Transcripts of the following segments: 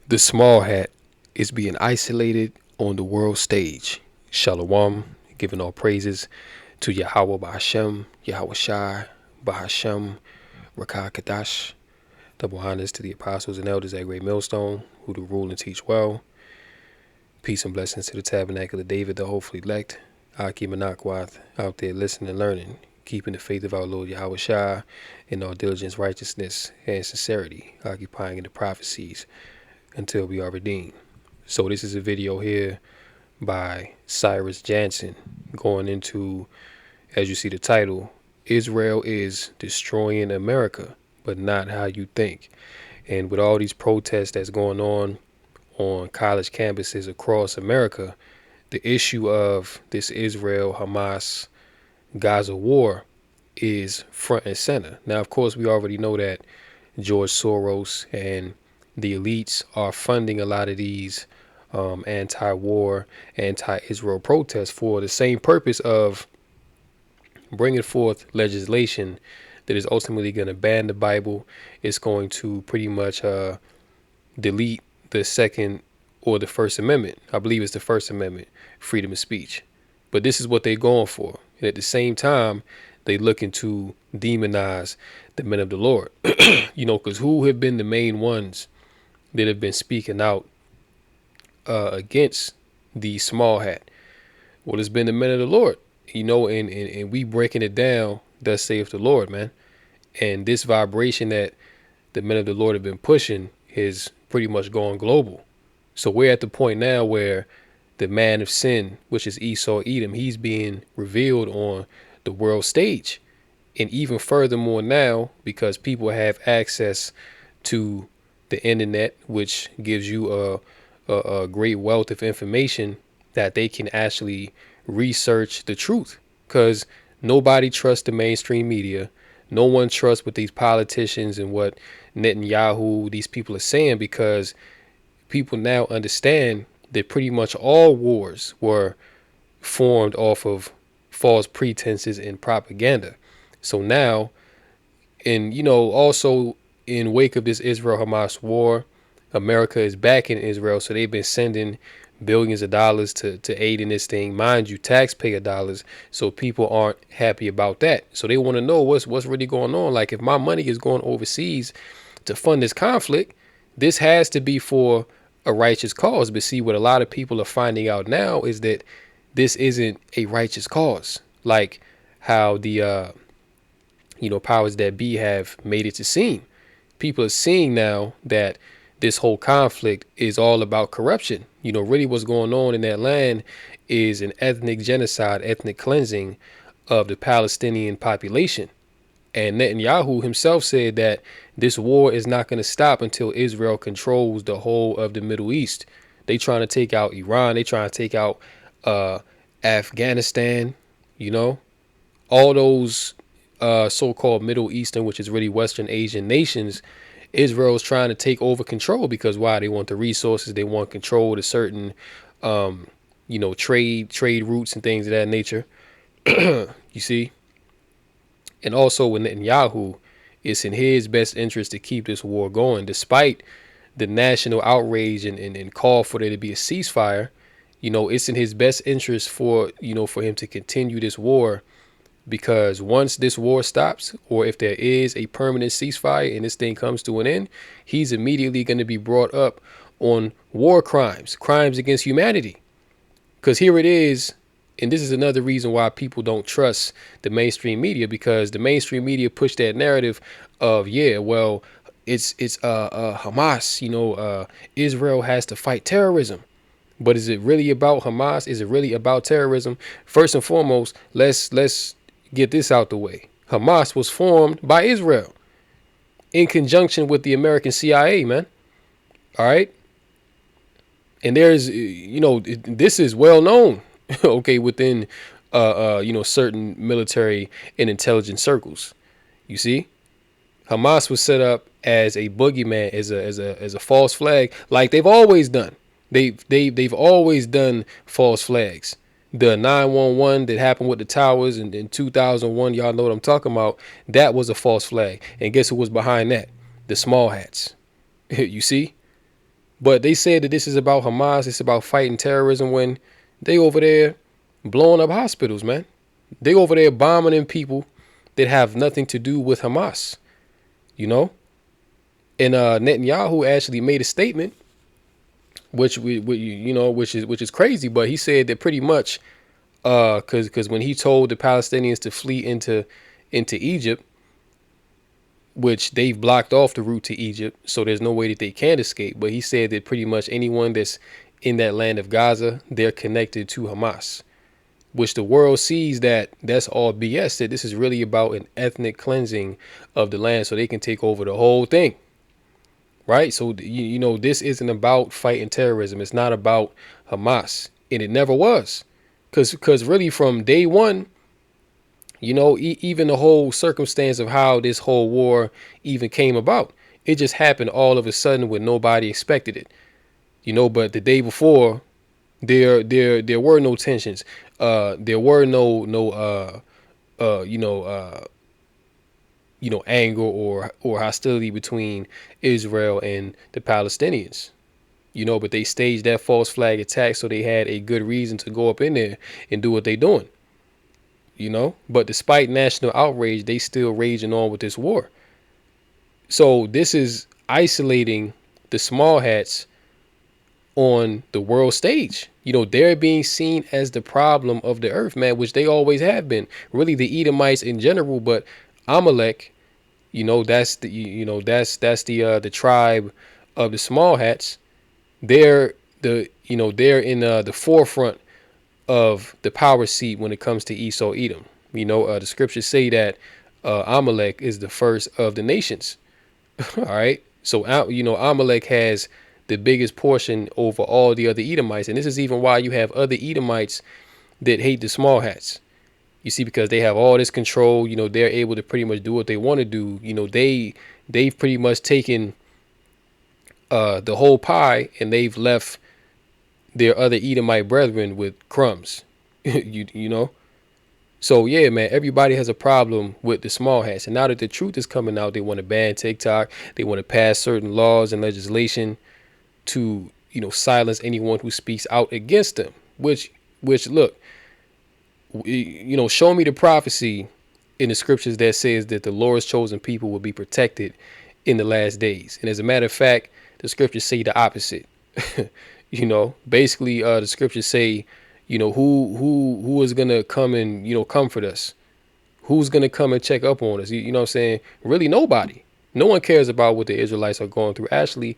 The small hat is being isolated on the world stage. Shalom, giving all praises to Yahweh Ba'Hashem, Yahweh Shai, Ba'Hashem, Rakah Kadash. Double honors to the apostles and elders at Great Millstone, who do rule and teach well. Peace and blessings to the tabernacle of David, the hopefully elect. Aki Manakwath out there listening and learning, keeping the faith of our Lord Yahweh Shai in all diligence, righteousness, and sincerity, occupying in the prophecies until we are redeemed. So this is a video here by Cyrus Jansen going into, as you see the title, Israel is destroying America, but not how you think. And with all these protests that's going on college campuses across America, the issue of this Israel, Hamas, Gaza war is front and center. Now, of course, we already know that George Soros and the elites are funding a lot of these anti-war, anti-Israel protests for the same purpose of bringing forth legislation that is ultimately going to ban the Bible. It's going to pretty much delete the Second or the First Amendment. I believe it's the First Amendment, freedom of speech. But this is what they're going for. And at the same time, they looking to demonize the men of the Lord. Because who have been the main ones that have been speaking out against the small hat? Well, it's been the men of the Lord, and we breaking it down, thus saith the Lord, man. And this vibration that the men of the Lord have been pushing is pretty much going global. So we're at the point now where the man of sin, which is Esau Edom, he's being revealed on the world stage. And even furthermore now, because people have access to the internet, which gives you a great wealth of information that they can actually research the truth. Because nobody trusts the mainstream media. No one trusts what these politicians and what Netanyahu, these people are saying, because people now understand that pretty much all wars were formed off of false pretenses and propaganda. So now, and also in wake of this Israel-Hamas war, America is backing Israel. So they've been sending billions of dollars to aid in this thing, mind you, taxpayer dollars. So people aren't happy about that. So they want to know what's really going on. Like, if my money is going overseas to fund this conflict, this has to be for a righteous cause. But see, what a lot of people are finding out now is that this isn't a righteous cause, like how the powers that be have made it to seem. People are seeing now that this whole conflict is all about corruption. Really what's going on in that land is an ethnic genocide, ethnic cleansing of the Palestinian population. And Netanyahu himself said that this war is not going to stop until Israel controls the whole of the Middle East. They trying to take out Iran. They trying to take out Afghanistan, all those so-called Middle Eastern, which is really Western Asian nations. Israel's trying to take over control because why? They want the resources. They want control to certain, trade routes and things of that nature. You see? And also with Netanyahu, it's in his best interest to keep this war going, despite the national outrage and call for there to be a ceasefire. It's in his best interest for him to continue this war, because once this war stops, or if there is a permanent ceasefire and this thing comes to an end, he's immediately going to be brought up on war crimes against humanity. Because here it is. And this is another reason why people don't trust the mainstream media, because the mainstream media push that narrative of, it's Hamas, Israel has to fight terrorism. But is it really about Hamas? Is it really about terrorism? First and foremost, let's get this out the way. Hamas was formed by Israel in conjunction with the American CIA, man. All right. And there's, this is well known. Okay, within certain military and intelligence circles. You see, Hamas was set up as a boogeyman, as a false flag, like they've always done. They've always done false flags. The 911 that happened with the towers in 2001, y'all know what I'm talking about. That was a false flag. And guess who was behind that? The small hats. You see? But they said that this is about Hamas, it's about fighting terrorism, when they over there blowing up hospitals, man. They over there bombing in people that have nothing to do with Hamas, you know? And Netanyahu actually made a statement, which is crazy, but he said that pretty much, because when he told the Palestinians to flee into Egypt, which they've blocked off the route to Egypt, so there's no way that they can escape. But he said that pretty much anyone that's in that land of Gaza, they're connected to Hamas, which the world sees that that's all BS, that this is really about an ethnic cleansing of the land so they can take over the whole thing. Right? So, this isn't about fighting terrorism. It's not about Hamas. And it never was. Because really from day one, even the whole circumstance of how this whole war even came about, it just happened all of a sudden when nobody expected it. But the day before, there were no tensions. There were no anger or hostility between Israel and the Palestinians. But they staged that false flag attack, so they had a good reason to go up in there and do what they doing. But despite national outrage, they still raging on with this war. So this is isolating the small hats on the world stage. They're being seen as the problem of the earth, man, which they always have been. Really, the Edomites in general, but Amalek, that's the tribe of the small hats. They're they're in the forefront of the power seat when it comes to Esau Edom. The scriptures say that Amalek is the first of the nations. All right. So, Amalek has the biggest portion over all the other Edomites. And this is even why you have other Edomites that hate the small hats. You see, because they have all this control, they're able to pretty much do what they want to do. They've pretty much taken the whole pie, and they've left their other Edomite brethren with crumbs. you know. So yeah, man, everybody has a problem with the small hats. And now that the truth is coming out, they want to ban TikTok. They want to pass certain laws and legislation to, silence anyone who speaks out against them. Which look, show me the prophecy in the scriptures that says that the Lord's chosen people will be protected in the last days. And as a matter of fact, the scriptures say the opposite. Basically, the scriptures say, who is gonna come and comfort us? Who's gonna come and check up on us? You know what I'm saying? Really, nobody. No one cares about what the Israelites are going through. Actually,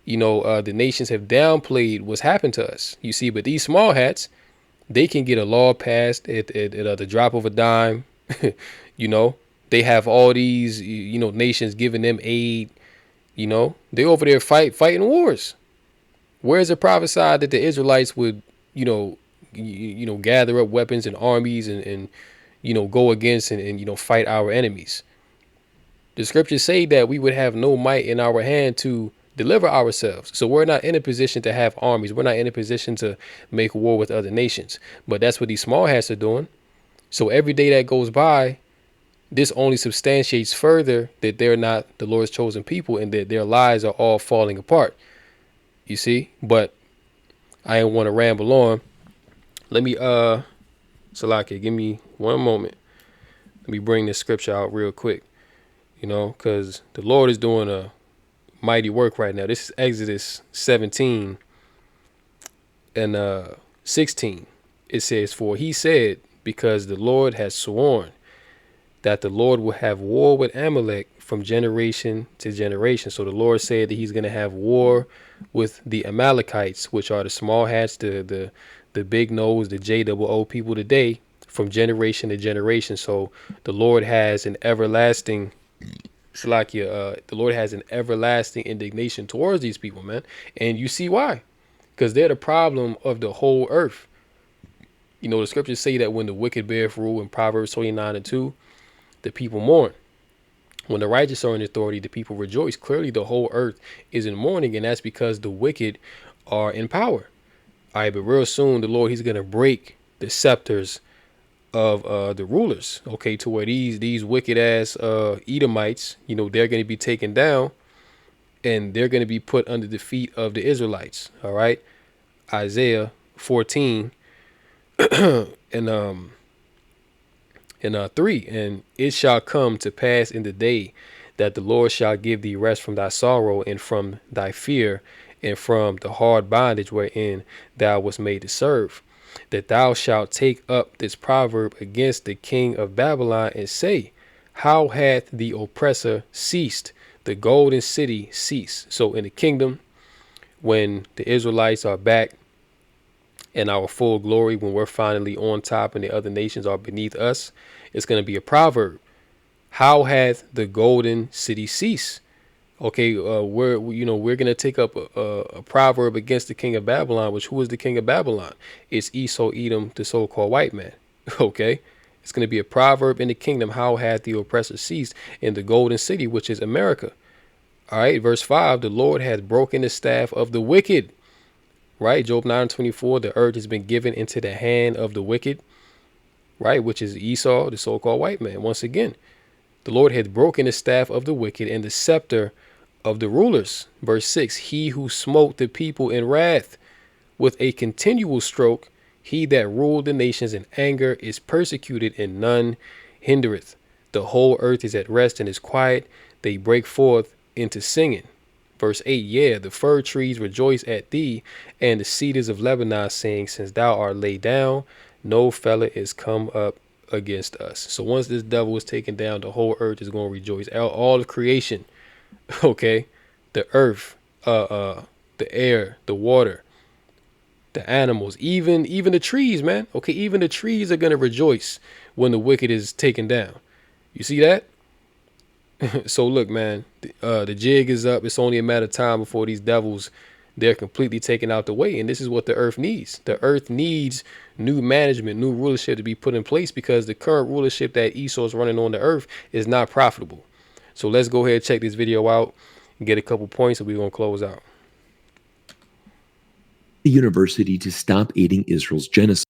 the nations have downplayed what's happened to us. You see, but these small hats, they can get a law passed at the drop of a dime. They have all these nations giving them aid. They over there fighting wars. Where is it prophesied that the Israelites would gather up weapons and armies and go against and fight our enemies? The scriptures say that we would have no might in our hand to deliver ourselves. So we're not in a position to have armies. We're not in a position to make war with other nations. But that's what these small hats are doing. So every day that goes by, this only substantiates further that they're not the Lord's chosen people and that their lives are all falling apart. You see? But I didn't want to ramble on. Let me, Salaki, give me one moment. Let me bring this scripture out real quick, because the Lord is doing a mighty work right now. This is Exodus 17 and 16. It says, "For he said, because the Lord has sworn that the Lord will have war with Amalek from generation to generation." So the Lord said that he's going to have war with the Amalekites, which are the small hats, the big nose, the JOO people today, from generation to generation. So the Lord has an everlasting the Lord has an everlasting indignation towards these people, man. And you see why? Because they're the problem of the whole earth. The scriptures say that when the wicked beareth rule in Proverbs 29:2, the people mourn. When the righteous are in authority, the people rejoice. Clearly, the whole earth is in mourning, and that's because the wicked are in power. All right, but real soon, the Lord, he's going to break the scepters of the rulers, okay, to where these wicked ass Edomites, they're going to be taken down, and they're going to be put under the feet of the Israelites. All right, Isaiah 14 and 3. And it shall come to pass in the day that the Lord shall give thee rest from thy sorrow and from thy fear and from the hard bondage wherein thou wast made to serve, that thou shalt take up this proverb against the king of Babylon and say, how hath the oppressor ceased, the golden city ceased. So in the kingdom, when the Israelites are back in our full glory, when we're finally on top and the other nations are beneath us, it's going to be a proverb. How hath the golden city ceased? Okay, we're gonna take up a proverb against the king of Babylon, which who is the king of Babylon? It's Esau, Edom, the so-called white man. Okay, it's gonna be a proverb in the kingdom. How hath the oppressor ceased in the golden city, which is America? All right, verse 5: the Lord has broken the staff of the wicked. Right, Job 9:24: the earth has been given into the hand of the wicked. Right, which is Esau, the so-called white man. Once again, the Lord hath broken the staff of the wicked and the scepter of the rulers. Verse 6: he who smote the people in wrath with a continual stroke, he that ruled the nations in anger, is persecuted and none hindereth. The whole earth is at rest and is quiet. They break forth into singing. Verse 8: yeah, the fir trees rejoice at thee, and the cedars of Lebanon sing, since thou art laid down, no fellow is come up against us. So once this devil is taken down, the whole earth is going to rejoice. All of creation, okay, the earth, the air, the water, the animals, even the trees, man. Okay, even the trees are going to rejoice when the wicked is taken down. You see that? So look, man, the jig is up. It's only a matter of time before these devils, they're completely taken out the way. And this is what the earth needs. The earth needs new management, new rulership to be put in place, because the current rulership that Esau is running on the earth is not profitable. So let's go ahead and check this video out and get a couple points, and we're going to close out. The university to stop aiding Israel's genocide.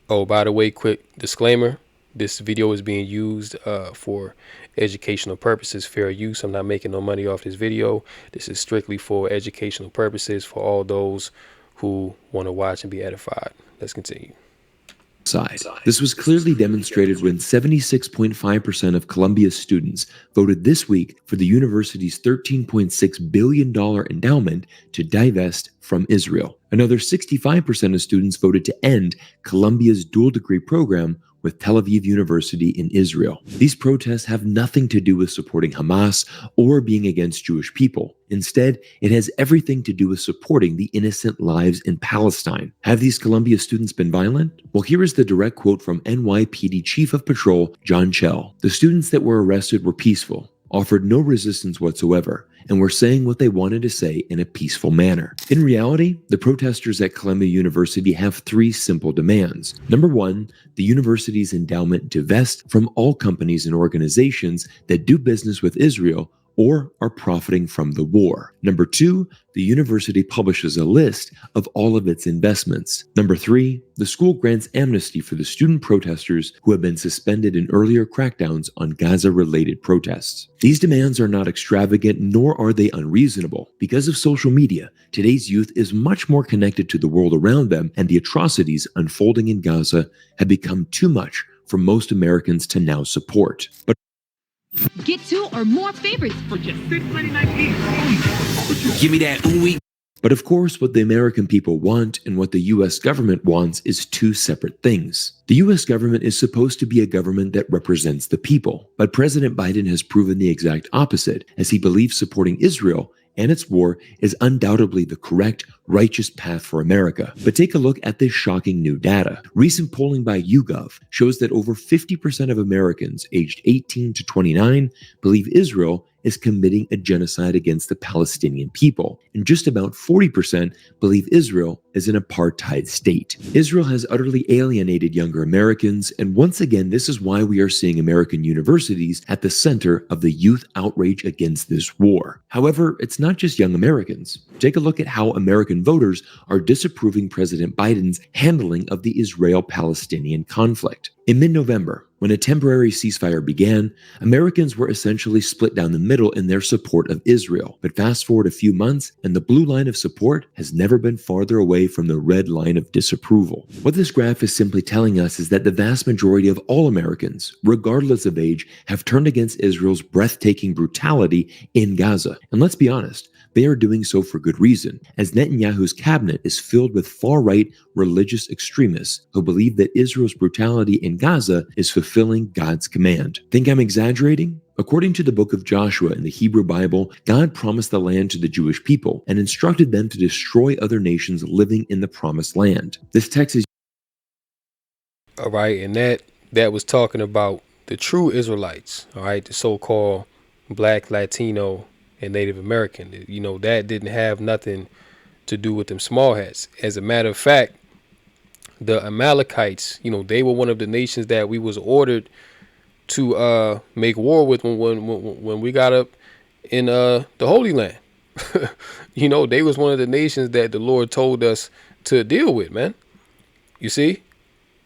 Oh, by the way, quick disclaimer. This video is being used for educational purposes, fair use. I'm not making no money off this video. This is strictly for educational purposes for all those who want to watch and be edified. Let's continue. This was clearly demonstrated when 76.5% of Columbia's students voted this week for the university's $13.6 billion endowment to divest from Israel. Another 65% of students voted to end Columbia's dual degree program with Tel Aviv University in Israel. These protests have nothing to do with supporting Hamas or being against Jewish people. Instead, it has everything to do with supporting the innocent lives in Palestine. Have these Columbia students been violent? Well, here is the direct quote from NYPD Chief of Patrol John Chell. The students that were arrested were peaceful, offered no resistance whatsoever, and were saying what they wanted to say in a peaceful manner. In reality, the protesters at Columbia University have three simple demands. Number one, the university's endowment divest from all companies and organizations that do business with Israel or are profiting from the war. Number two, the university publishes a list of all of its investments. Number three, the school grants amnesty for the student protesters who have been suspended in earlier crackdowns on Gaza-related protests. These demands are not extravagant, nor are they unreasonable. Because of social media, today's youth is much more connected to the world around them, and the atrocities unfolding in Gaza have become too much for most Americans to now support. Get 2 or more favorites for just $6.99 each. Give me that ooey. But of course, what the American people want and what the U.S. government wants is two separate things. The U.S. government is supposed to be a government that represents the people, but President Biden has proven the exact opposite, as he believes supporting Israel and its war is undoubtedly the correct, righteous path for America. But take a look at this shocking new data. Recent polling by YouGov shows that over 50% of Americans aged 18 to 29 believe Israel is committing a genocide against the Palestinian people, and just about 40% believe Israel is an apartheid state. Israel has utterly alienated younger Americans, and once again, this is why we are seeing American universities at the center of the youth outrage against this war. However, it's not just young Americans. Take a look at how American voters are disapproving President Biden's handling of the Israel-Palestinian conflict. In mid-November, When a temporary ceasefire began, Americans were essentially split down the middle in their support of Israel. But fast forward a few months, and the blue line of support has never been farther away from the red line of disapproval. What this graph is simply telling us is that the vast majority of all Americans, regardless of age, have turned against Israel's breathtaking brutality in Gaza. And let's be honest, they are doing so for good reason, as Netanyahu's cabinet is filled with far-right religious extremists who believe that Israel's brutality in Gaza is fulfilling God's command. Think I'm exaggerating? According to the book of Joshua in the Hebrew Bible, God promised the land to the Jewish people and instructed them to destroy other nations living in the promised land. This text is All right, and that was talking about the true Israelites, all right, the so-called Black, Latino, and Native American. That didn't have nothing to do with them small hats. As a matter of fact, the Amalekites, they were one of the nations that we was ordered to make war with when we got up in the Holy Land. They was one of the nations that the Lord told us to deal with, man. You see?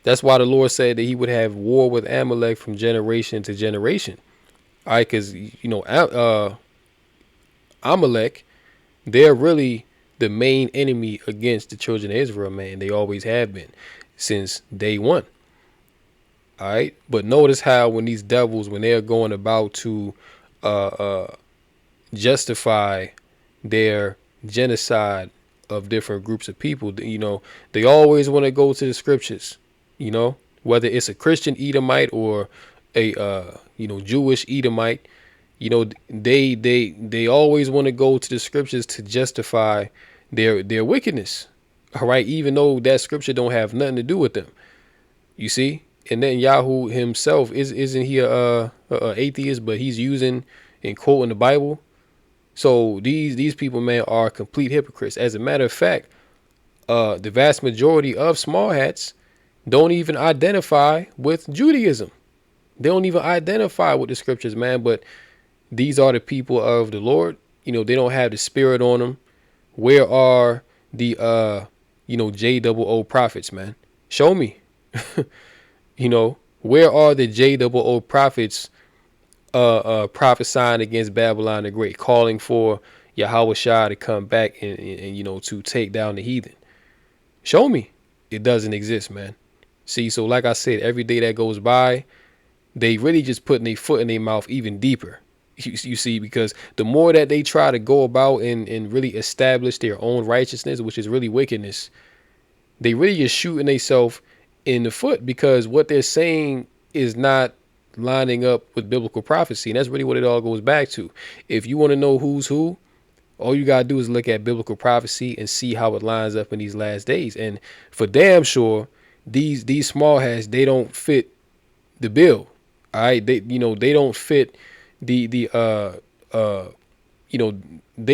That's why the Lord said that he would have war with Amalek from generation to generation. All right, because, Amalek, they're really the main enemy against the children of Israel, man. They always have been since day one. All right. But notice how when these devils, when they're going about to justify their genocide of different groups of people, they always want to go to the scriptures, whether it's a Christian Edomite or a, Jewish Edomite, they always want to go to the scriptures to justify their wickedness. All right. Even though that scripture don't have nothing to do with them, you see. And then Yahoo himself isn't he a atheist, but he's using and quoting the Bible. So these people, man, are complete hypocrites. As a matter of fact, the vast majority of small hats don't even identify with Judaism. They don't even identify with the scriptures, man. But these are the people of the Lord. They don't have the spirit on them. Where are the JOO prophets, man? Show me. Where are the JOO prophets prophesying against Babylon the Great, calling for Yahweh Shah to come back and to take down the heathen? Show me. It doesn't exist, man. See, so like I said, every day that goes by, they really just putting their foot in their mouth even deeper. You see, because the more that they try to go about and really establish their own righteousness, which is really wickedness, they really just shooting themselves in the foot, because what they're saying is not lining up with biblical prophecy. And that's really what it all goes back to. If you want to know who's who, all you got to do is look at biblical prophecy and see how it lines up in these last days. And for damn sure, these small hats, they don't fit the bill. All right. They don't fit they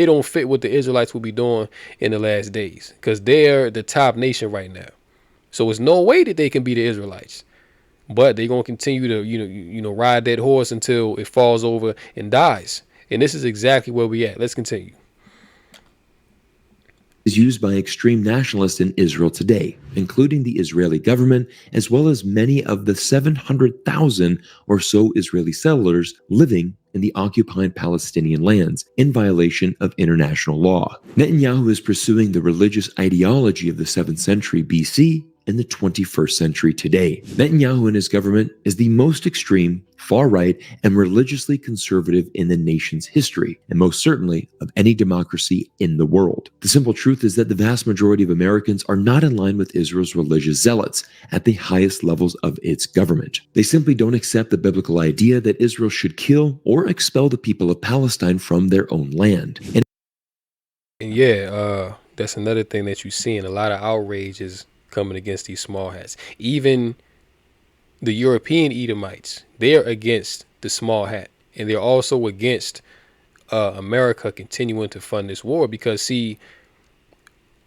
don't fit what the Israelites will be doing in the last days, because they're the top nation right now. So there's no way that they can be the Israelites, but they're going to continue to, ride that horse until it falls over and dies. And this is exactly where we at. Let's continue. Is used by extreme nationalists in Israel today, including the Israeli government, as well as many of the 700,000 or so Israeli settlers living in the occupied Palestinian lands in violation of international law. Netanyahu is pursuing the religious ideology of the 7th century BC in the 21st century today. Netanyahu and his government is the most extreme, far-right, and religiously conservative in the nation's history, and most certainly of any democracy in the world. The simple truth is that the vast majority of Americans are not in line with Israel's religious zealots at the highest levels of its government. They simply don't accept the biblical idea that Israel should kill or expel the people of Palestine from their own land. And yeah, that's another thing that you see, and a lot of outrage is coming against these small hats. Even the European Edomites, they're against the small hat, and they're also against America continuing to fund this war, because see,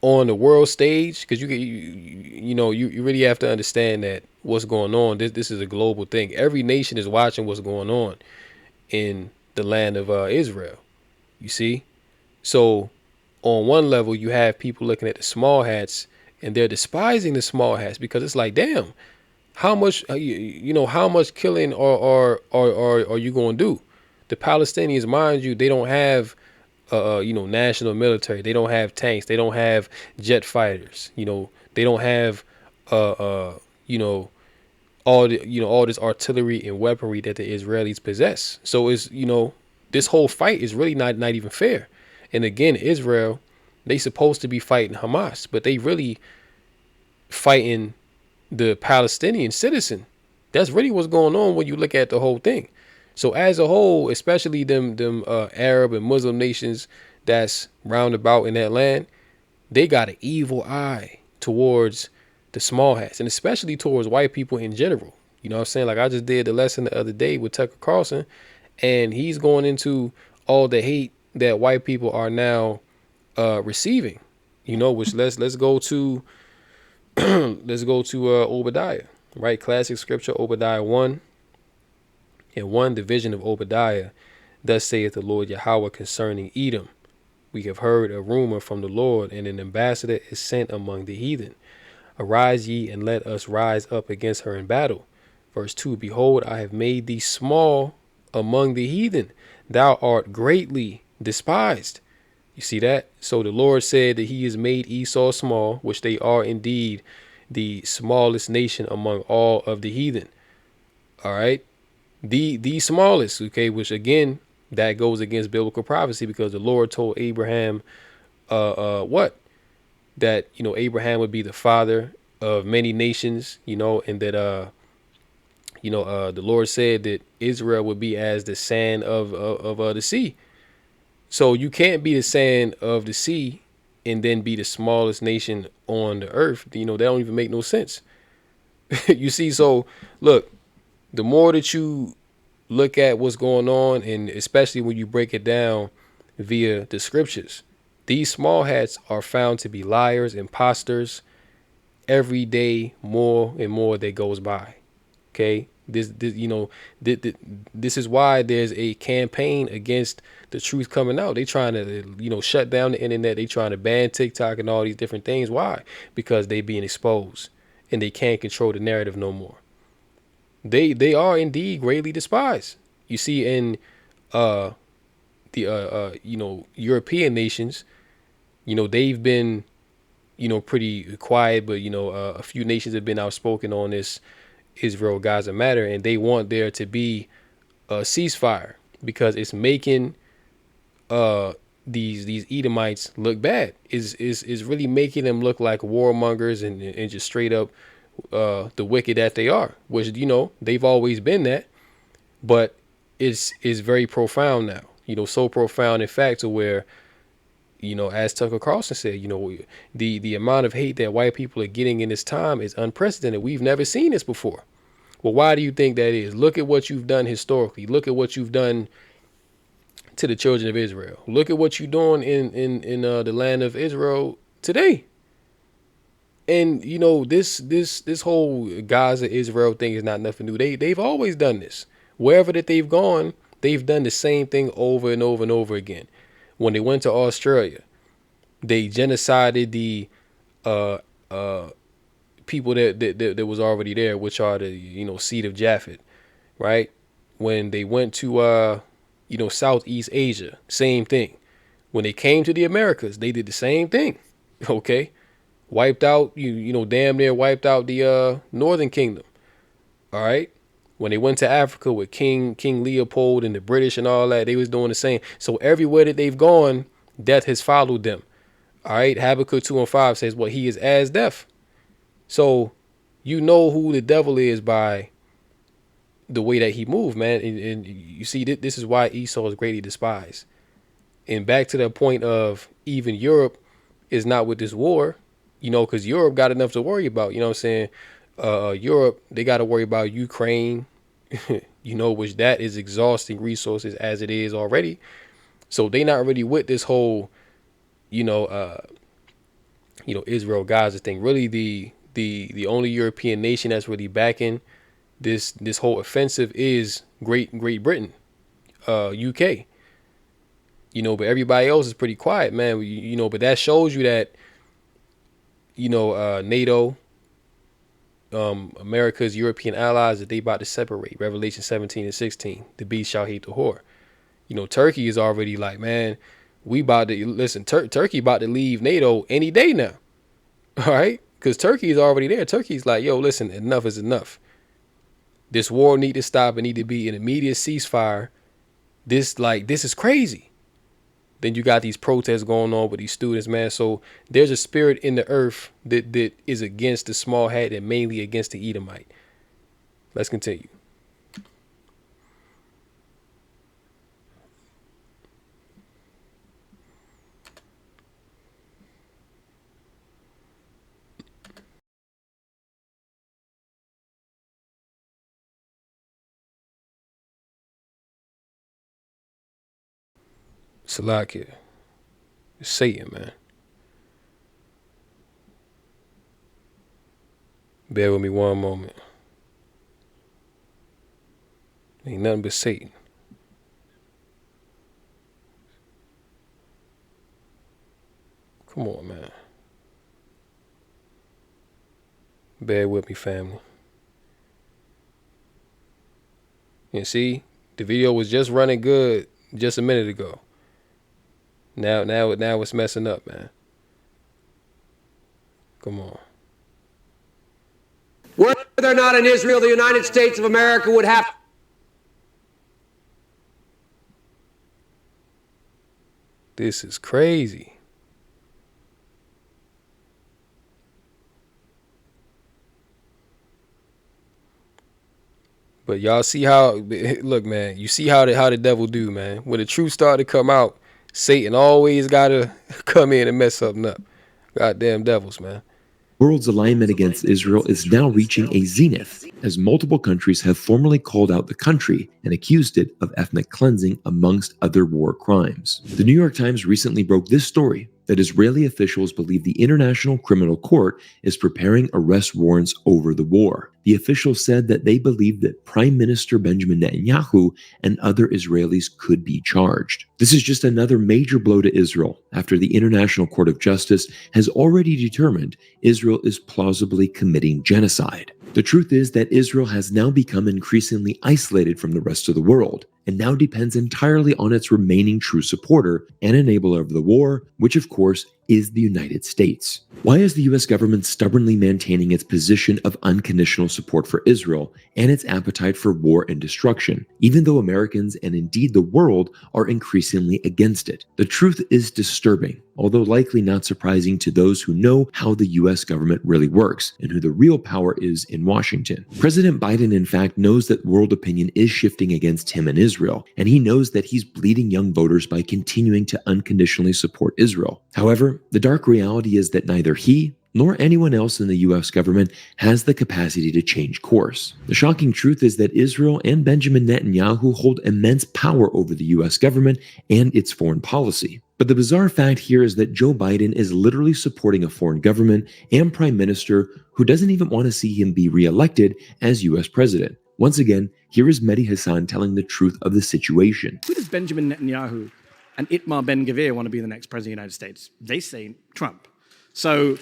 on the world stage, because you really have to understand that what's going on, this is a global thing. Every nation is watching what's going on in the land of Israel, you see. So on one level, you have people looking at the small hats and they're despising the small hats, because it's like, damn, How much how much killing are you going to do? The Palestinians, mind you, they don't have national military. They don't have tanks. They don't have jet fighters. They don't have uh uh you know all this artillery and weaponry that the Israelis possess. So it's this whole fight is really not even fair. And again, Israel, they supposed to be fighting Hamas, but they really fighting the Palestinian citizen. That's really what's going on when you look at the whole thing. So as a whole, especially them Arab and Muslim nations that's roundabout in that land, they got an evil eye towards the small hats, and especially towards white people in general. You know what I'm saying? Like I just did the lesson the other day with Tucker Carlson, and he's going into all the hate that white people are now receiving. Which let's go to let's go to Obadiah, right? Classic scripture, Obadiah 1 and 1, the vision of Obadiah. Thus saith the Lord Yahweh concerning Edom. We have heard a rumor from the Lord, and an ambassador is sent among the heathen. Arise ye, and let us rise up against her in battle. Verse 2, behold, I have made thee small among the heathen. Thou art greatly despised. You see that? So the Lord said that he has made Esau small, which they are indeed the smallest nation among all of the heathen. All right. The smallest, okay, which again, that goes against biblical prophecy, because the Lord told Abraham what? That, Abraham would be the father of many nations, and that the Lord said that Israel would be as the sand of the sea. So you can't be the sand of the sea and then be the smallest nation on the earth. That don't even make no sense. You see, so look, the more that you look at what's going on, and especially when you break it down via the scriptures, these small hats are found to be liars, imposters, every day more and more that goes by. Okay, this is why there's a campaign against the truth coming out. They trying to shut down the internet. They trying to ban TikTok and all these different things. Why? Because they being exposed and they can't control the narrative no more. They are indeed greatly despised. You see, in the European nations, they've been pretty quiet, but a few nations have been outspoken on this Israel-Gaza matter, and they want there to be a ceasefire because it's making these Edomites look bad. Is really making them look like warmongers and just straight up the wicked that they are, which they've always been that, but it's very profound now. So profound in fact to where, as Tucker Carlson said, the amount of hate that white people are getting in this time is unprecedented. We've never seen this before. Well, why do you think that is? Look at what you've done historically. Look at what you've done to the children of Israel. Look at what you're doing in the land of Israel today. And this whole Gaza Israel thing is not nothing new. They've always done this. Wherever that they've gone, they've done the same thing over and over and over again. When they went to Australia, they genocided the people that was already there, which are the seed of Japhet, right? When they went to Southeast Asia, same thing. When they came to the Americas, they did the same thing. Okay, wiped out damn near wiped out the Northern Kingdom. All right. When they went to Africa with King Leopold and the British and all that, they was doing the same. So everywhere that they've gone, death has followed them. All right. Habakkuk 2:5 says, well, he is as death. So you know who the devil is by the way that he moved, man. And you see, this is why Esau is greatly despised. And back to the point of even Europe is not with this war, because Europe got enough to worry about. You know what I'm saying? Europe, they got to worry about Ukraine, which that is exhausting resources as it is already. So they not really with this whole, Israel Gaza thing. Really, the only European nation that's really backing this whole offensive is Great Britain, UK. But everybody else is pretty quiet, man. But that shows you that NATO, America's European allies that they about to separate. Revelation 17 and 16. The beast shall hate the whore. You know, Turkey is already like, man, we about to listen. Turkey about to leave NATO any day now. All right, because Turkey is already there. Turkey's like, yo, listen, enough is enough. This war need to stop. It need to be an immediate ceasefire. This is crazy. Then you got these protests going on with these students, man. So there's a spirit in the earth that is against the small hat and mainly against the Edomite. Let's continue. Salakia. It's Satan, man. Bear with me one moment. Ain't nothing but Satan. Come on, man. Bear with me, family. And see, the video was just running good just a minute ago. Now it's messing up, man. Come on. Whether or not in Israel, the United States of America would have. This is crazy. But y'all see how, look, man, you see how the devil do, man. When the truth start to come out, Satan always gotta come in and mess something up. Goddamn devils, man. The world's alignment against Israel is now reaching a zenith, as multiple countries have formally called out the country and accused it of ethnic cleansing, amongst other war crimes. The New York Times recently broke this story, that Israeli officials believe the International Criminal Court is preparing arrest warrants over the war. The officials said that they believe that Prime Minister Benjamin Netanyahu and other Israelis could be charged. This is just another major blow to Israel after the International Court of Justice has already determined Israel is plausibly committing genocide. The truth is that Israel has now become increasingly isolated from the rest of the world, and now depends entirely on its remaining true supporter and enabler of the war, which of course is the United States. Why is the US government stubbornly maintaining its position of unconditional support for Israel and its appetite for war and destruction, even though Americans and indeed the world are increasingly against it? The truth is disturbing, although likely not surprising to those who know how the US government really works and who the real power is in Washington. President Biden, in fact, knows that world opinion is shifting against him and Israel, and he knows that he's bleeding young voters by continuing to unconditionally support Israel. However, the dark reality is that neither he nor anyone else in the US government has the capacity to change course. The shocking truth is that Israel and Benjamin Netanyahu hold immense power over the US government and its foreign policy. But the bizarre fact here is that Joe Biden is literally supporting a foreign government and prime minister who doesn't even want to see him be reelected as US president. Once again, here is Mehdi Hassan telling the truth of the situation. Who does Benjamin Netanyahu and Itmar Ben-Gvir want to be the next president of the United States? They say Trump. So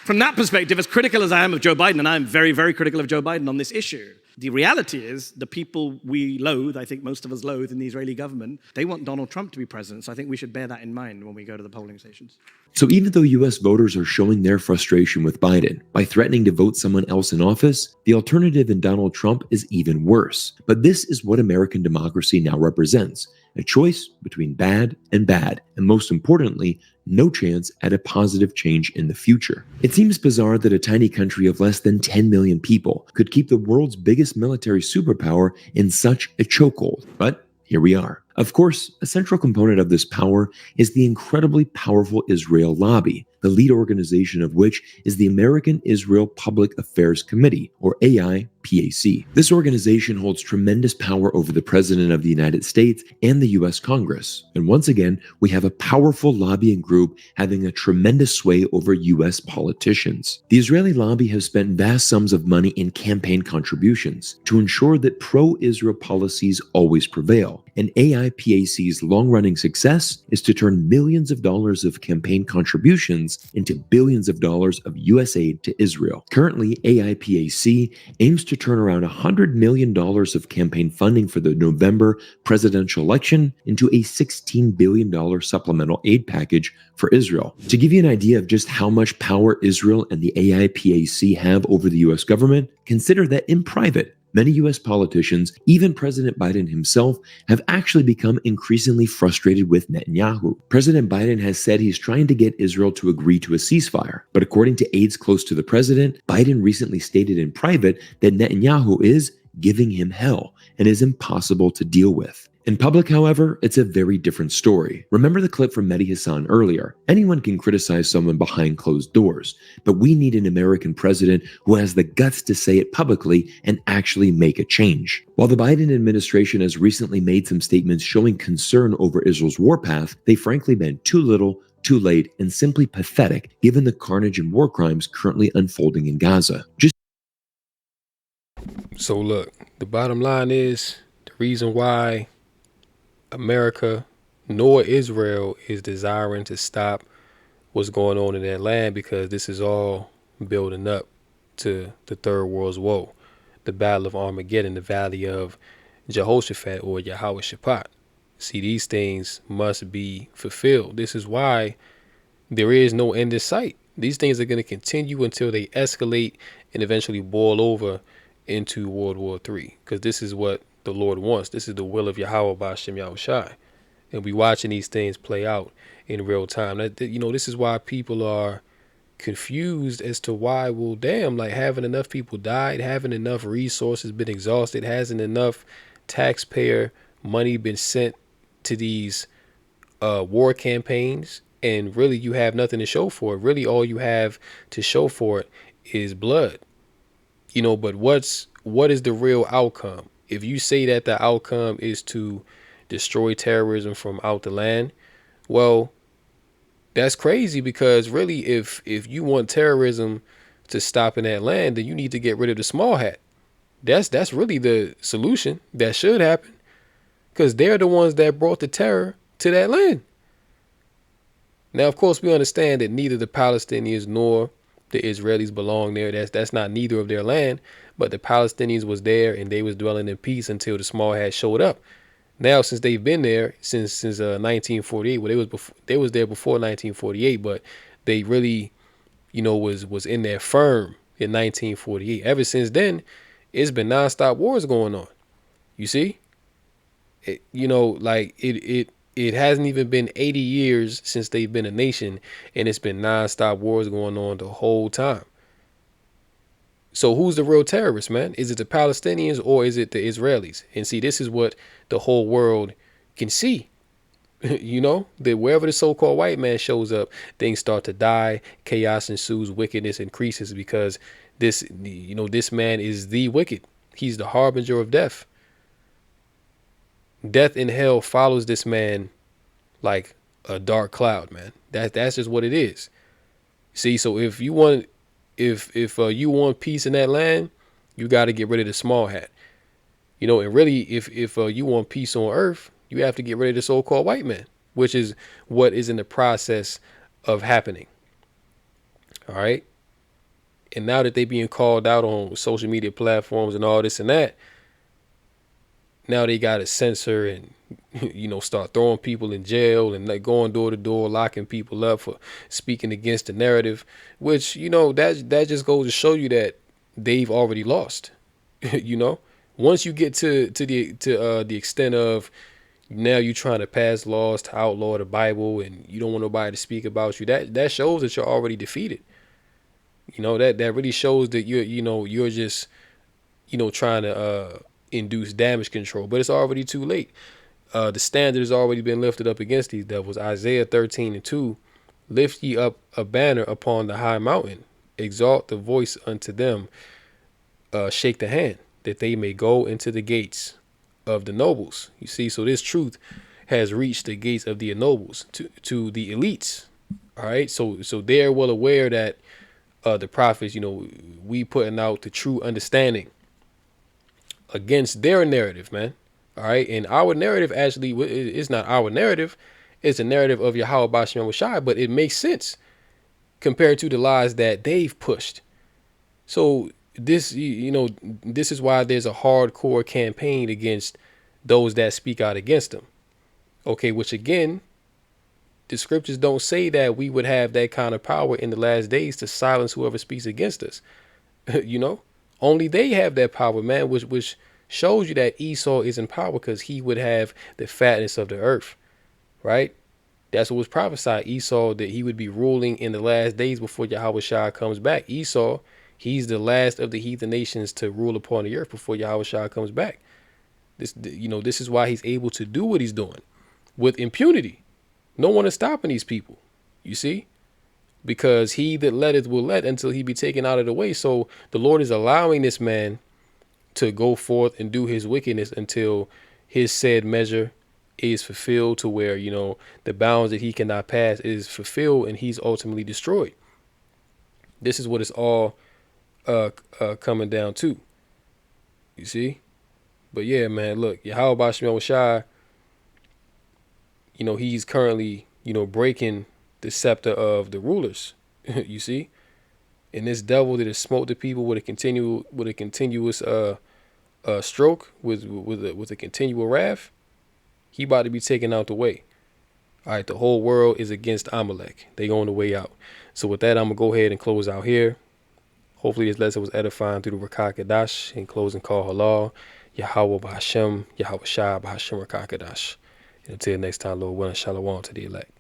from that perspective, as critical as I am of Joe Biden, and I'm very, very critical of Joe Biden on this issue, the reality is the people we loathe, I think most of us loathe in the Israeli government, they want Donald Trump to be president. So I think we should bear that in mind when we go to the polling stations. So even though US voters are showing their frustration with Biden by threatening to vote someone else in office, the alternative in Donald Trump is even worse. But this is what American democracy now represents: a choice between bad, and most importantly, no chance at a positive change in the future. It seems bizarre that a tiny country of less than 10 million people could keep the world's biggest military superpower in such a chokehold, but here we are. Of course, a central component of this power is the incredibly powerful Israel lobby, the lead organization of which is the American Israel Public Affairs Committee, or AIPAC. This organization holds tremendous power over the President of the United States and the US Congress. And once again, we have a powerful lobbying group having a tremendous sway over US politicians. The Israeli lobby has spent vast sums of money in campaign contributions to ensure that pro-Israel policies always prevail, And AIPAC's long-running success is to turn millions of dollars of campaign contributions into billions of dollars of U.S. aid to Israel. Currently, AIPAC aims to turn around $100 million of campaign funding for the November presidential election into a $16 billion supplemental aid package for Israel. To give you an idea of just how much power Israel and the AIPAC have over the U.S. government, consider that in private, many U.S. politicians, even President Biden himself, have actually become increasingly frustrated with Netanyahu. President Biden has said he's trying to get Israel to agree to a ceasefire, but according to aides close to the president, Biden recently stated in private that Netanyahu is giving him hell and is impossible to deal with. In public, however, it's a very different story. Remember the clip from Mehdi Hassan earlier. Anyone can criticize someone behind closed doors, but we need an American president who has the guts to say it publicly and actually make a change. While the Biden administration has recently made some statements showing concern over Israel's warpath, they've frankly been too little, too late, and simply pathetic given the carnage and war crimes currently unfolding in Gaza. So look, the bottom line is the reason why America nor Israel is desiring to stop what's going on in that land, because this is all building up to the Third World's Woe, the Battle of Armageddon, the Valley of Jehoshaphat or Yahweh Shaphat. See, these things must be fulfilled. This is why there is no end in sight. These things are going to continue until they escalate and eventually boil over into World War III, because this is what the Lord wants. This is the will of Yahweh B'Shem Yahushai, and we watching these things play out in real time. This is why people are confused as to why, well, damn, like, haven't enough people died, haven't enough resources been exhausted, hasn't enough taxpayer money been sent to these war campaigns, and really you have nothing to show for it. Really all you have to show for it is blood. But what is the real outcome? If you say that the outcome is to destroy terrorism from out the land, well, that's crazy, because really if you want terrorism to stop in that land, then you need to get rid of the small hat. That's really the solution that should happen, because they're the ones that brought the terror to that land. Now, of course, we understand that neither the Palestinians nor the Israelis belong there. That's not neither of their land. But the Palestinians was there and they was dwelling in peace until the small hat showed up. Now, since they've been there since 1948, well, they was there before 1948, but they really, was in there firm in 1948. Ever since then, it's been nonstop wars going on. You see, it hasn't even been 80 years since they've been a nation, and it's been nonstop wars going on the whole time. So who's the real terrorist, man? Is it the Palestinians or is it the Israelis? And see, this is what the whole world can see. That wherever the so-called white man shows up, things start to die, chaos ensues, wickedness increases, because this man is the wicked. He's the harbinger of death. Death and hell follows this man like a dark cloud, man. That's just what it is. See, so if you want peace in that land, you got to get rid of the small hat. And really, if you want peace on earth, you have to get rid of the so-called white man, which is what is in the process of happening. All right. And now that they being called out on social media platforms and all this and that, now they got to censor and, start throwing people in jail and like going door to door, locking people up for speaking against the narrative, which, that just goes to show you that they've already lost. Once you get to the extent of now you're trying to pass laws to outlaw the Bible and you don't want nobody to speak about you, that shows that you're already defeated. That really shows that you're just, trying to induce damage control, but it's already too late. The standard has already been lifted up against these devils. Isaiah 13:2, lift ye up a banner upon the high mountain, exalt the voice unto them, shake the hand, that they may go into the gates of the nobles. You see, so this truth has reached the gates of the nobles, to the elites. All right, so they're well aware that the prophets, we putting out the true understanding against their narrative, man. All right. And our narrative actually is not our narrative. It's a narrative of Yahweh Bashem Shai, but it makes sense compared to the lies that they've pushed. So this, this is why there's a hardcore campaign against those that speak out against them. Okay, which again, the scriptures don't say that we would have that kind of power in the last days to silence whoever speaks against us. Only they have that power, man, which shows you that Esau is in power because he would have the fatness of the earth, right? That's what was prophesied. Esau, that he would be ruling in the last days before Yahweh Shai comes back. Esau, he's the last of the heathen nations to rule upon the earth before Yahweh Shai comes back. This is why he's able to do what he's doing with impunity. No one is stopping these people, you see, because he that letteth will let until he be taken out of the way. So the Lord is allowing this man to go forth and do his wickedness until his said measure is fulfilled, to where, the bounds that he cannot pass is fulfilled and he's ultimately destroyed. This is what it's all coming down to, you see. But yeah, man, look, Yahweh Bashem Shai, he's currently, breaking the scepter of the rulers, you see. And this devil that has smote the people with a continuous stroke, with a continual wrath, he about to be taken out the way. All right, the whole world is against Amalek. They on the way out. So with that, I'm gonna go ahead and close out here. Hopefully this lesson was edifying through the Rakah Kadash, and closing call halal. Yahweh B'Hashem, Yahweh Shai B'Hashem Rakah Kadash. Until next time, Lord willing, shalom to the elect.